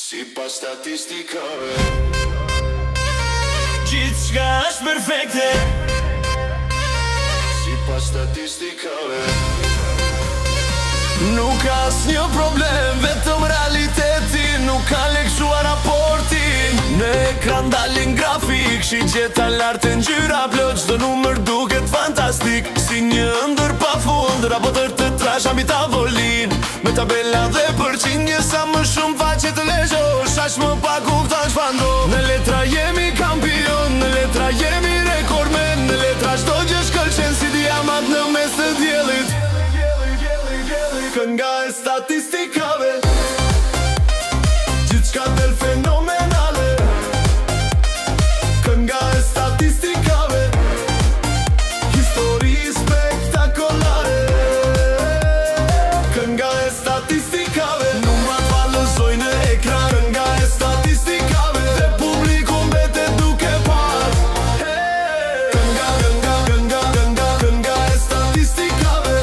Sipas statistikave Gjithçka është perfekte Sipas statistikave Nuk ka asnjë problem, vetëm realiteti nuk ka lekshuar raportin. Në ekran dalin grafik, shigjeta lartë e ngjyra plot, çdo numër duket fantastik, si një ëndër pafund, raportër të trasha mbi tavolin, me tabela dhe përqindje sa më shumë faqe të lexosh, aq më pak kupton çfarë ndodh. Në letra jemi kampion, në letra jemi rekordmen, në letra çdo gjë shkëlqen si diamant në mes të diellit. Kënga e statistikave Gjithçka del fenomenale Kënga e statistikave Histori spektakolare Kënga e statistikave Numrat vallëzojnë në ekran Kënga e statistikave Dhe publiku mbetet duke par Kënga e statistikave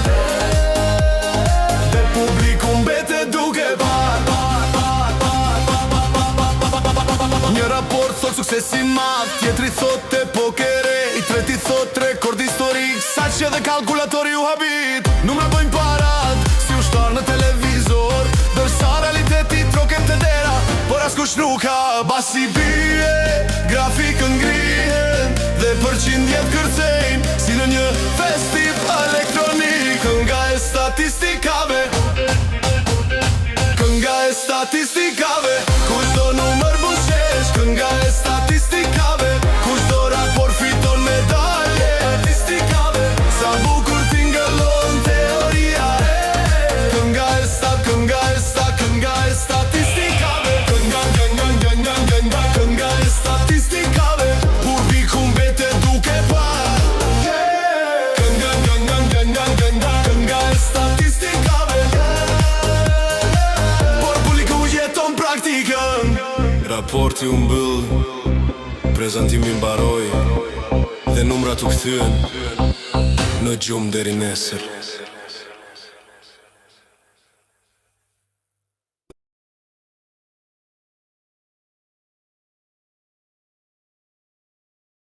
Një raport thot suksesi madh, tjetri thot e pokere, i treti thot rekord historik, sa që dhe kalkulatori u habit. Numra bëjnë parat, si ushtar në televizor, dërsa realiteti troket të dera, por askush nuk ka basi bie, grafikën ngrihen, dhe përqindjet kërcejnë, si në një festival elektronik. Kënga e statistikave Kënga e statistikave Kushdo numër bushesh Kënga e statistikave Kushdo raport fiton medalje Statistikave Sa bukur tingëllon teoria Kënga e statistikave Kënga e statistikave Publiku mbetet duke par Kënga e statistikave Raporti u mbyll, prezantimi mbaroi, dhe numrat u kthyen në gjumë deri nesër.